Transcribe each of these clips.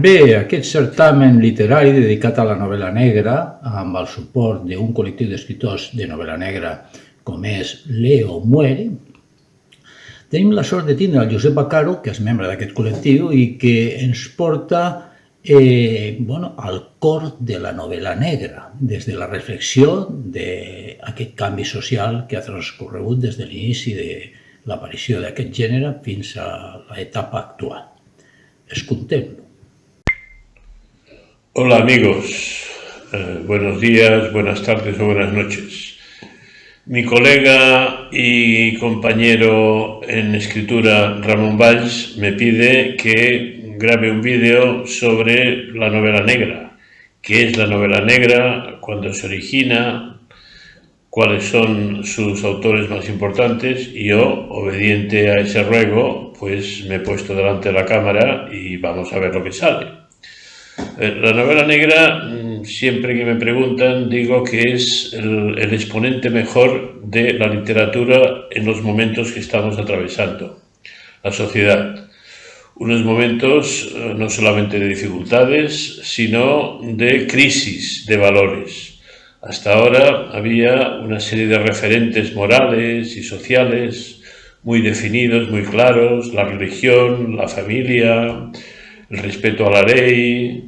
Bé, aquest certamen literari dedicat a la novel·la negra, amb el suport d'un col·lectiu d'escriptors de novel·la negra com és Leo Muere, tenim la sort de tindre el Josep Bacaro, que és membre d'aquest col·lectiu i que ens porta al cor de la novel·la negra, des de la reflexió d'aquest canvi social que ha transcorregut des de l'inici de l'aparició d'aquest gènere fins a l'etapa actual. Escoltem-lo. Hola amigos, buenos días, buenas tardes o buenas noches. Mi colega y compañero en escritura Ramón Valls me pide que grabe un vídeo sobre la novela negra. ¿Qué es la novela negra? ¿Cuándo se origina? ¿Cuáles son sus autores más importantes? Y yo, obediente a ese ruego, pues me he puesto delante de la cámara y vamos a ver lo que sale. La novela negra, siempre que me preguntan, digo que es el exponente mejor de la literatura en los momentos que estamos atravesando, la sociedad. Unos momentos no solamente de dificultades, sino de crisis de valores. Hasta ahora había una serie de referentes morales y sociales muy definidos, muy claros: la religión, la familia, el respeto a la ley,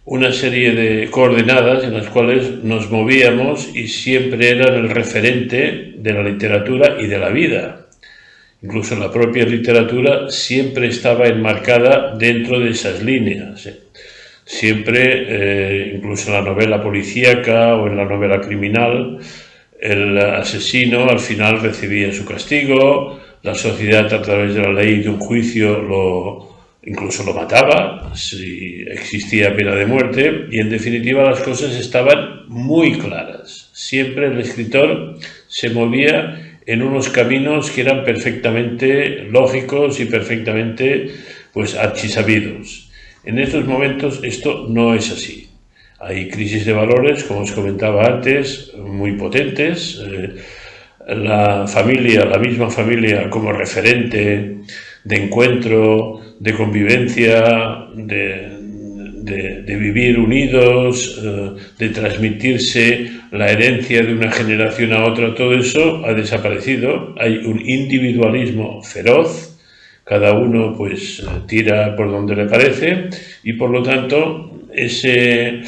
una serie de coordenadas en las cuales nos movíamos y siempre eran el referente de la literatura y de la vida. Incluso la propia literatura siempre estaba enmarcada dentro de esas líneas. Siempre, incluso en la novela policíaca o en la novela criminal, el asesino al final recibía su castigo, la sociedad a través de la ley de un juicio incluso lo mataba si existía pena de muerte, y en definitiva las cosas estaban muy claras. Siempre el escritor se movía en unos caminos que eran perfectamente lógicos y perfectamente archisabidos. En estos momentos esto no es así. Hay crisis de valores, como os comentaba antes, muy potentes. La familia, la misma familia como referente de encuentro, de convivencia, de vivir unidos, de transmitirse la herencia de una generación a otra, todo eso ha desaparecido. Hay un individualismo feroz, cada uno tira por donde le parece, y por lo tanto ese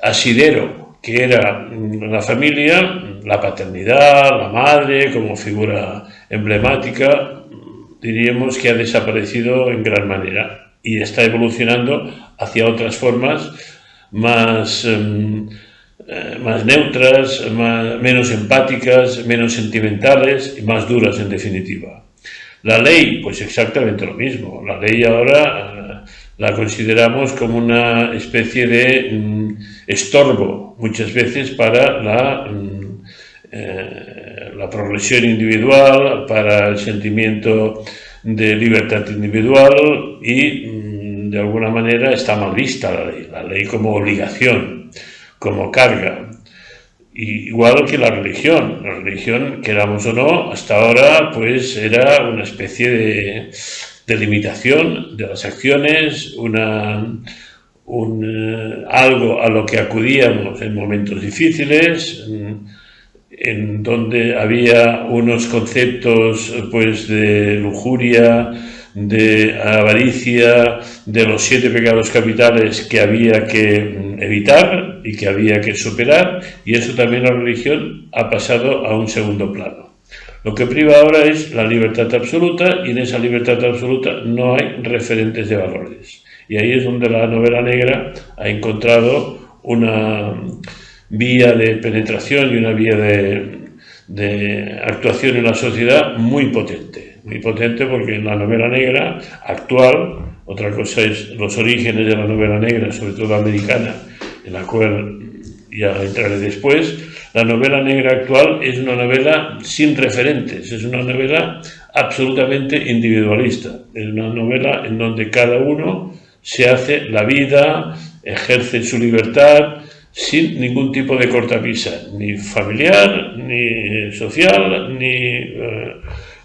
asidero que era la familia, la paternidad, la madre como figura emblemática, diríamos que ha desaparecido en gran manera y está evolucionando hacia otras formas más neutras, menos empáticas, menos sentimentales y más duras en definitiva. La ley, pues exactamente lo mismo. La ley ahora la consideramos como una especie de estorbo muchas veces para la progresión individual, para el sentimiento de libertad individual, y de alguna manera está mal vista la ley como obligación, como carga. Igual que la religión, queramos o no, hasta ahora era una especie de limitación de las acciones, algo a lo que acudíamos en momentos difíciles, en donde había unos conceptos de lujuria, de avaricia, de los 7 pecados capitales que había que evitar y que había que superar, y eso también la religión ha pasado a un segundo plano. Lo que priva ahora es la libertad absoluta, y en esa libertad absoluta no hay referentes de valores. Y ahí es donde la novela negra ha encontrado una vía de penetración y una vía de actuación en la sociedad muy potente porque en la novela negra actual, otra cosa es los orígenes de la novela negra, sobre todo americana, en la cual ya entraré después. La novela negra actual es una novela sin referentes, es una novela absolutamente individualista, es una novela en donde cada uno se hace la vida, ejerce su libertad sin ningún tipo de cortapisa, ni familiar, ni social, ni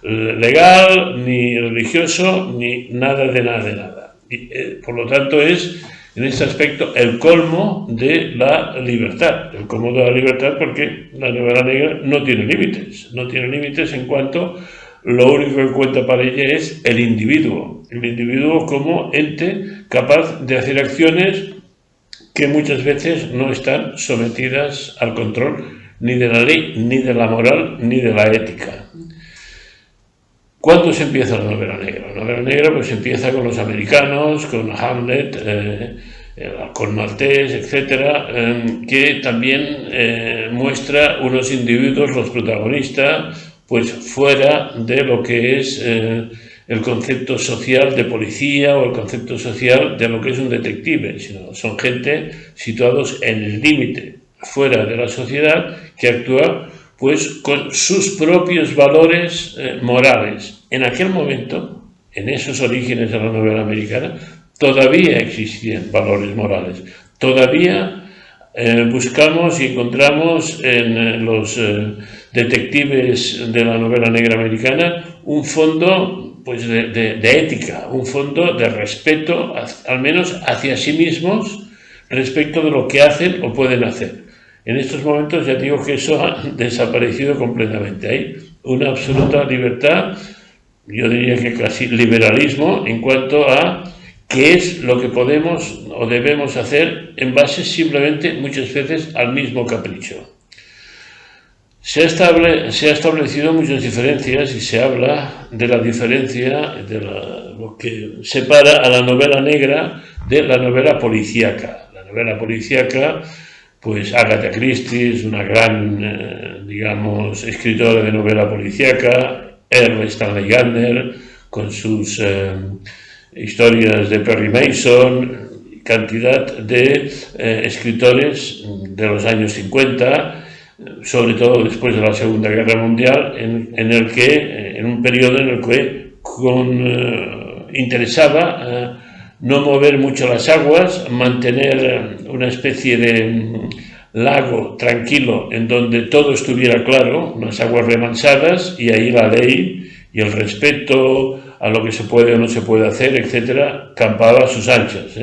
legal, ni religioso, ni nada de nada de nada. Y, por lo tanto, es en este aspecto el colmo de la libertad. El colmo de la libertad porque la novela negra no tiene límites. No tiene límites en cuanto lo único que cuenta para ella es el individuo. El individuo como ente capaz de hacer acciones que muchas veces no están sometidas al control ni de la ley, ni de la moral, ni de la ética. ¿Cuándo se empieza la novela negra? La novela negra pues empieza con los americanos, con Hamlet, con Maltés, etcétera, que también muestra unos individuos, los protagonistas, pues fuera de lo que es el concepto social de policía o el concepto social de lo que es un detective, sino son gente situados en el límite, fuera de la sociedad, que actúa pues con sus propios valores morales. En aquel momento, en esos orígenes de la novela americana, todavía existían valores morales. Todavía buscamos y encontramos en los detectives de la novela negra americana un fondo pues, de ética, un fondo de respeto, al menos hacia sí mismos, respecto de lo que hacen o pueden hacer. En estos momentos ya digo que eso ha desaparecido completamente. Hay una absoluta libertad, yo diría que casi liberalismo, en cuanto a qué es lo que podemos o debemos hacer en base simplemente muchas veces al mismo capricho. Se ha establecido muchas diferencias y se habla de la diferencia de lo que separa a la novela negra de la novela policíaca. La novela policíaca, pues Agatha Christie es una gran, digamos, escritora de novela policíaca, Ernest Stanley Gardner con sus historias de Perry Mason, cantidad de escritores de los años 50, sobre todo después de la Segunda Guerra Mundial, en un periodo en el que interesaba no mover mucho las aguas, mantener una especie de lago tranquilo en donde todo estuviera claro, unas aguas remansadas, y ahí la ley y el respeto a lo que se puede o no se puede hacer, etcétera, campaba a sus anchas.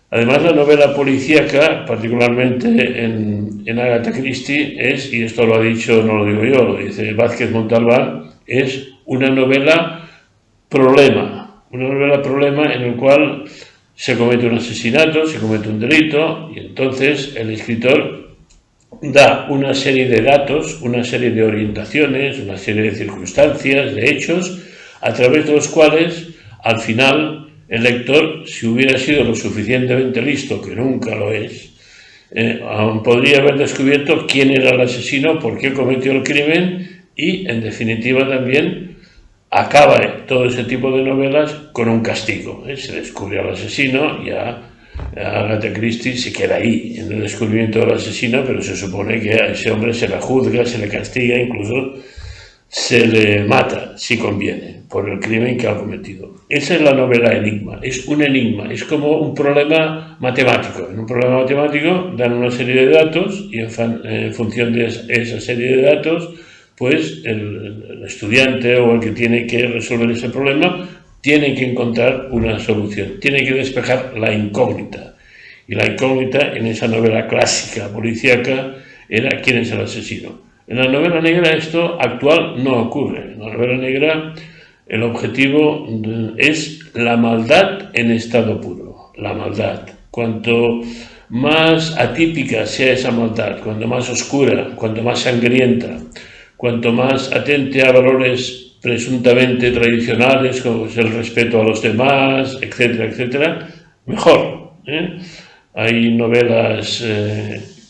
Además, la novela policíaca, particularmente en Agatha Christie, es, y esto lo ha dicho, no lo digo yo, lo dice Vázquez Montalbán, es una novela problema en el cual se comete un asesinato, se comete un delito, y entonces el escritor da una serie de datos, una serie de orientaciones, una serie de circunstancias, de hechos, a través de los cuales, al final, el lector, si hubiera sido lo suficientemente listo, que nunca lo es, aún podría haber descubierto quién era el asesino, por qué cometió el crimen y, en definitiva, también acaba todo ese tipo de novelas con un castigo. Se descubre al asesino, ya Agatha Christie se queda ahí en el descubrimiento del asesino, pero se supone que a ese hombre se le juzga, se le castiga, incluso se le mata, si conviene, por el crimen que ha cometido. Esa es la novela enigma, es un enigma, es como un problema matemático. En un problema matemático dan una serie de datos y en función de esa serie de datos, pues el estudiante o el que tiene que resolver ese problema tiene que encontrar una solución, tiene que despejar la incógnita. Y la incógnita en esa novela clásica policíaca era quién es el asesino. En la novela negra esto actual no ocurre. En la novela negra el objetivo es la maldad en estado puro, la maldad. Cuanto más atípica sea esa maldad, cuanto más oscura, cuanto más sangrienta, cuanto más atente a valores presuntamente tradicionales, como es el respeto a los demás, etcétera, etcétera, mejor. Hay novelas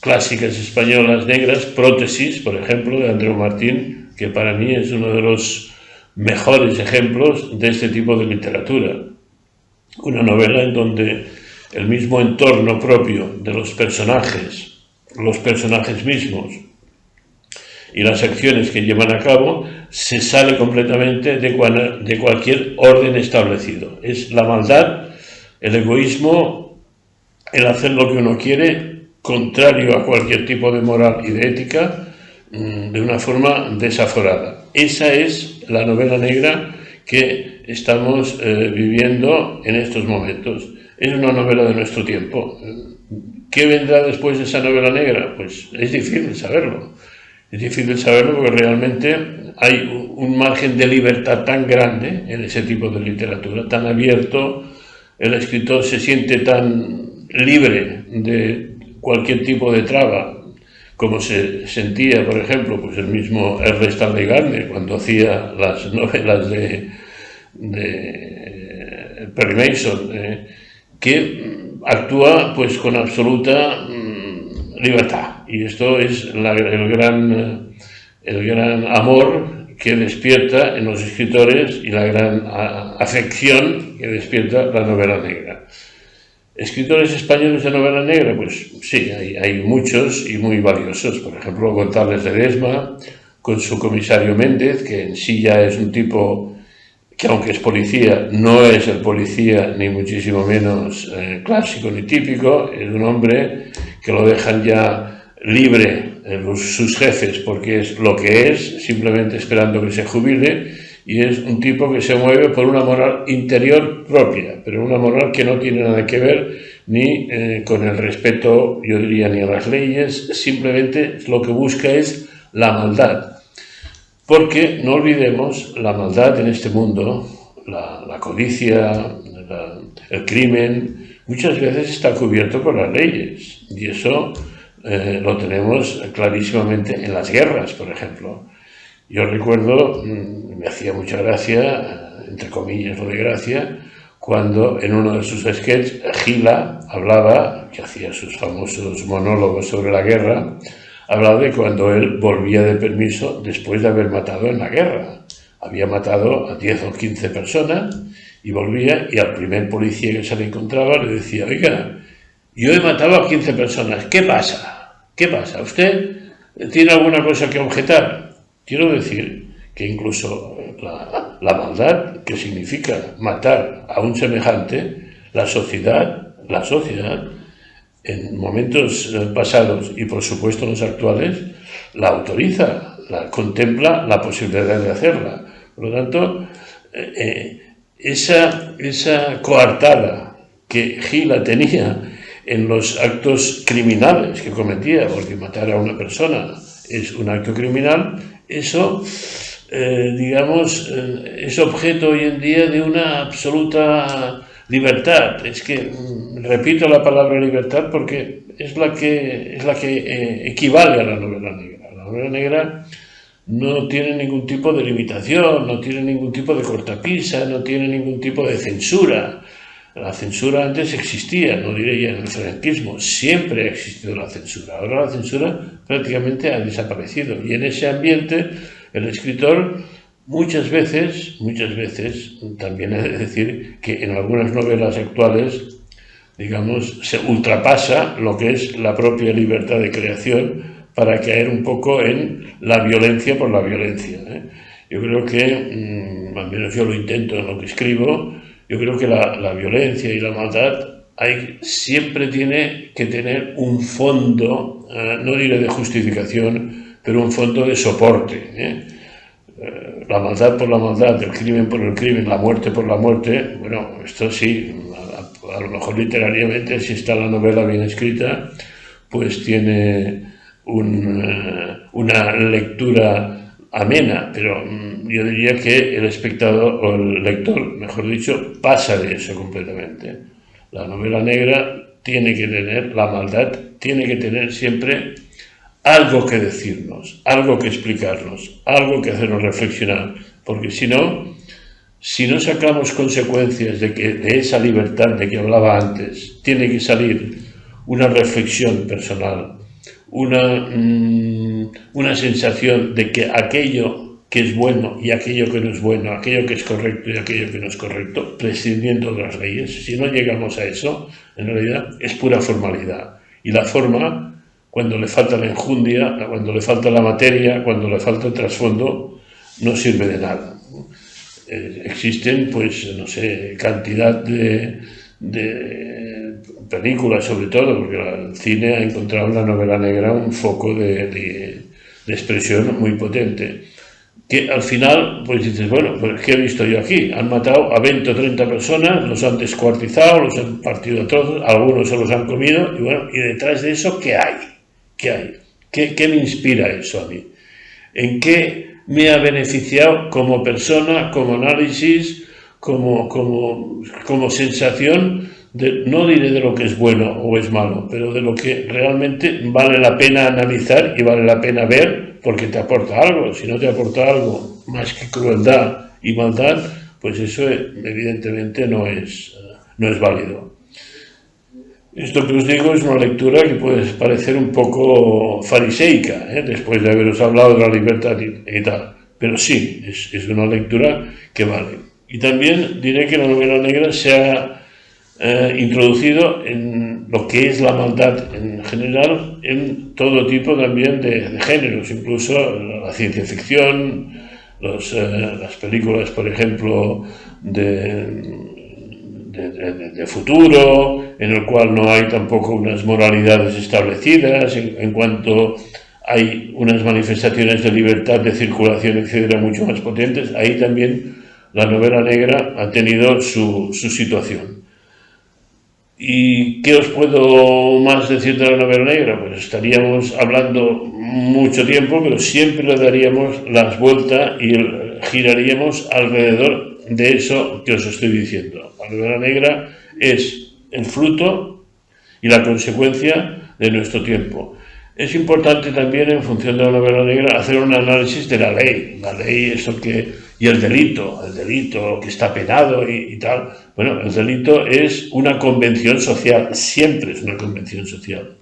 clásicas españolas negras, Prótesis, por ejemplo, de Andreu Martín, que para mí es uno de los mejores ejemplos de este tipo de literatura. Una novela en donde el mismo entorno propio de los personajes mismos y las acciones que llevan a cabo se sale completamente de cualquier orden establecido. Es la maldad, el egoísmo, el hacer lo que uno quiere, contrario a cualquier tipo de moral y de ética, de una forma desaforada. Esa es la novela negra que estamos viviendo en estos momentos. Es una novela de nuestro tiempo. ¿Qué vendrá después de esa novela negra? Pues es difícil saberlo. Es difícil saberlo porque realmente hay un margen de libertad tan grande en ese tipo de literatura, tan abierto. El escritor se siente tan libre de cualquier tipo de traba, como se sentía, por ejemplo, pues el mismo Ernest Stanley Gardner cuando hacía las novelas de Perry Mason, que actúa pues con absoluta libertad. Y esto es el gran amor que despierta en los escritores y la gran afección que despierta la novela negra. ¿Escritores españoles de novela negra? Pues sí, hay muchos y muy valiosos. Por ejemplo, González Ledesma, con su comisario Méndez, que en sí ya es un tipo que, aunque es policía, no es el policía ni muchísimo menos clásico ni típico. Es un hombre que lo dejan ya libre sus jefes porque es lo que es, simplemente esperando que se jubile. Y es un tipo que se mueve por una moral interior propia, pero una moral que no tiene nada que ver ni con el respeto, yo diría, ni a las leyes. Simplemente lo que busca es la maldad. Porque no olvidemos, la maldad en este mundo, la codicia, el crimen, muchas veces está cubierto por las leyes. Y eso lo tenemos clarísimamente en las guerras, por ejemplo. Yo recuerdo, me hacía mucha gracia, entre comillas lo de gracia, cuando en uno de sus sketches Gila hablaba, que hacía sus famosos monólogos sobre la guerra, hablaba de cuando él volvía de permiso después de haber matado en la guerra. Había matado a 10 o 15 personas y volvía, y al primer policía que se le encontraba le decía: oiga, yo he matado a 15 personas, ¿qué pasa? ¿Qué pasa? ¿Usted tiene alguna cosa que objetar? Quiero decir que incluso la maldad, que significa matar a un semejante, la sociedad, en momentos pasados y por supuesto los actuales, la autoriza, la contempla la posibilidad de hacerla. Por lo tanto, esa coartada que Gila tenía en los actos criminales que cometía, porque matar a una persona es un acto criminal, eso, digamos, es objeto hoy en día de una absoluta libertad. Es que repito la palabra libertad porque es la que equivale a la novela negra. La novela negra no tiene ningún tipo de limitación, no tiene ningún tipo de cortapisa, no tiene ningún tipo de censura. La censura antes existía, no diré ya en el franquismo, siempre ha existido la censura. Ahora la censura prácticamente ha desaparecido. Y en ese ambiente el escritor muchas veces, también he de decir que en algunas novelas actuales, digamos, se ultrapasa lo que es la propia libertad de creación para caer un poco en la violencia por la violencia. Yo creo que, al menos yo lo intento en lo que escribo, yo creo que la violencia y la maldad siempre tiene que tener un fondo, no diré de justificación, pero un fondo de soporte. La maldad por la maldad, el crimen por el crimen, la muerte por la muerte, bueno, esto sí, a lo mejor literariamente, si está la novela bien escrita, pues tiene una lectura amena, pero yo diría que el espectador, o el lector, mejor dicho, pasa de eso completamente. La novela negra tiene que tener, la maldad tiene que tener siempre algo que decirnos, algo que explicarnos, algo que hacernos reflexionar, porque si no sacamos consecuencias de esa libertad de que hablaba antes, tiene que salir una reflexión personal, una sensación de que aquello que es bueno y aquello que no es bueno, aquello que es correcto y aquello que no es correcto, prescindiendo de las leyes. Si no llegamos a eso, en realidad es pura formalidad. Y la forma, cuando le falta la enjundia, cuando le falta la materia, cuando le falta el trasfondo, no sirve de nada. Existen, pues, no sé, cantidad de películas, sobre todo, porque el cine ha encontrado en la novela negra un foco de expresión muy potente. que al final pues dices, bueno, pues ¿qué he visto yo aquí? Han matado a 20 o 30 personas, los han descuartizado, los han partido a trozos, algunos se los han comido, y bueno, y detrás de eso, ¿qué hay? ¿Qué hay? ¿Qué me inspira eso a mí? ¿En qué me ha beneficiado como persona, como análisis, como sensación? No diré de lo que es bueno o es malo, pero de lo que realmente vale la pena analizar y vale la pena ver, porque te aporta algo. Si no te aporta algo más que crueldad y maldad, pues eso evidentemente no es válido. Esto que os digo es una lectura que puede parecer un poco fariseica, después de haberos hablado de la libertad y tal, pero sí, es una lectura que vale. Y también diré que la novela negra se ha introducido en lo que es la maldad en general, en todo tipo también de géneros, incluso la ciencia ficción, las películas, por ejemplo, de futuro, en el cual no hay tampoco unas moralidades establecidas, en cuanto hay unas manifestaciones de libertad de circulación, etcétera, mucho más potentes. Ahí también la novela negra ha tenido su situación. ¿Y qué os puedo más decir de la novela negra? Pues estaríamos hablando mucho tiempo, pero siempre le daríamos las vueltas y giraríamos alrededor de eso que os estoy diciendo. La novela negra es el fruto y la consecuencia de nuestro tiempo. Es importante también, en función de la novela negra, hacer un análisis de la ley. La ley, y el delito que está penado y tal. Bueno, el delito es una convención social, siempre es una convención social.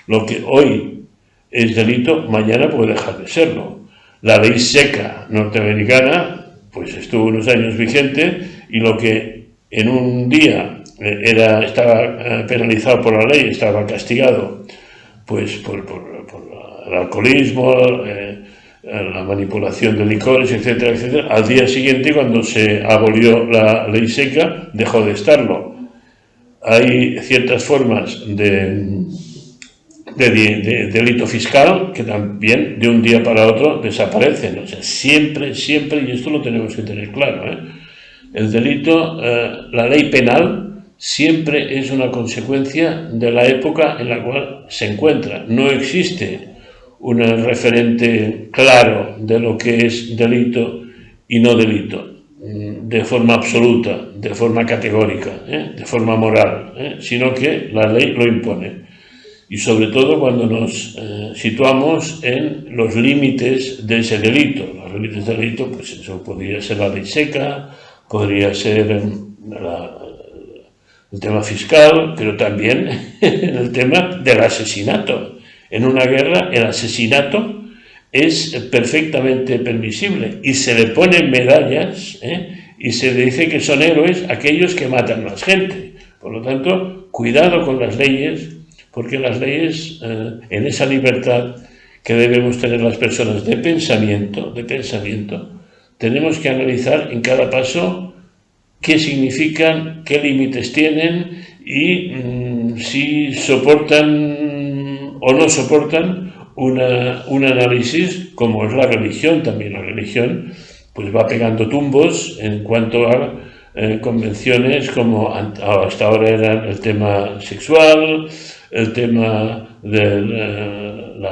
Lo que hoy es delito, mañana puede dejar de serlo. La ley seca norteamericana, pues estuvo unos años vigente, y lo que en un día estaba penalizado por la ley, estaba castigado, pues por el alcoholismo, la manipulación de licores, etcétera, etcétera. Al día siguiente, cuando se abolió la ley seca, dejó de estarlo. Hay ciertas formas de delito fiscal que también de un día para otro desaparecen. O sea, siempre, y esto lo tenemos que tener claro, el delito, la ley penal, siempre es una consecuencia de la época en la cual se encuentra. No existe un referente claro de lo que es delito y no delito, de forma absoluta, de forma categórica, de forma moral, sino que la ley lo impone. Y sobre todo cuando nos situamos en los límites de ese delito. Los límites del delito, pues eso podría ser la ley seca, podría ser el tema fiscal, pero también el tema del asesinato. En una guerra el asesinato es perfectamente permisible y se le ponen medallas y se le dice que son héroes aquellos que matan más gente. Por lo tanto, cuidado con las leyes, porque las leyes, en esa libertad que debemos tener las personas de pensamiento, tenemos que analizar en cada paso qué significan, qué límites tienen y si soportan o no soportan un análisis como es la religión. También la religión pues va pegando tumbos en cuanto a convenciones como hasta ahora eran el tema sexual, el tema del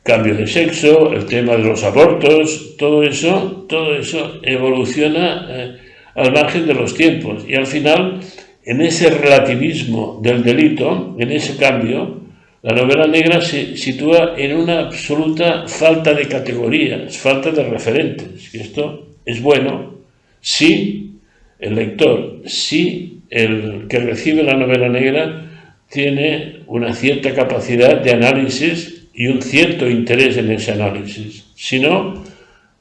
cambio de sexo, el tema de los abortos. Todo eso evoluciona al margen de los tiempos, y al final, en ese relativismo del delito, en ese cambio, la novela negra se sitúa en una absoluta falta de categorías, falta de referentes. Y esto es bueno si el lector, si el que recibe la novela negra tiene una cierta capacidad de análisis y un cierto interés en ese análisis. Si no,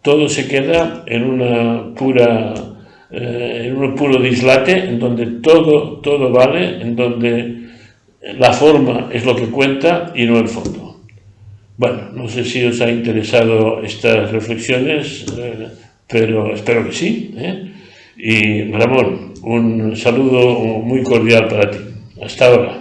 todo se queda en un puro dislate, en donde todo vale, en donde la forma es lo que cuenta y no el fondo. Bueno, no sé si os ha interesado estas reflexiones, pero espero que sí. Y Ramón, un saludo muy cordial para ti. Hasta ahora.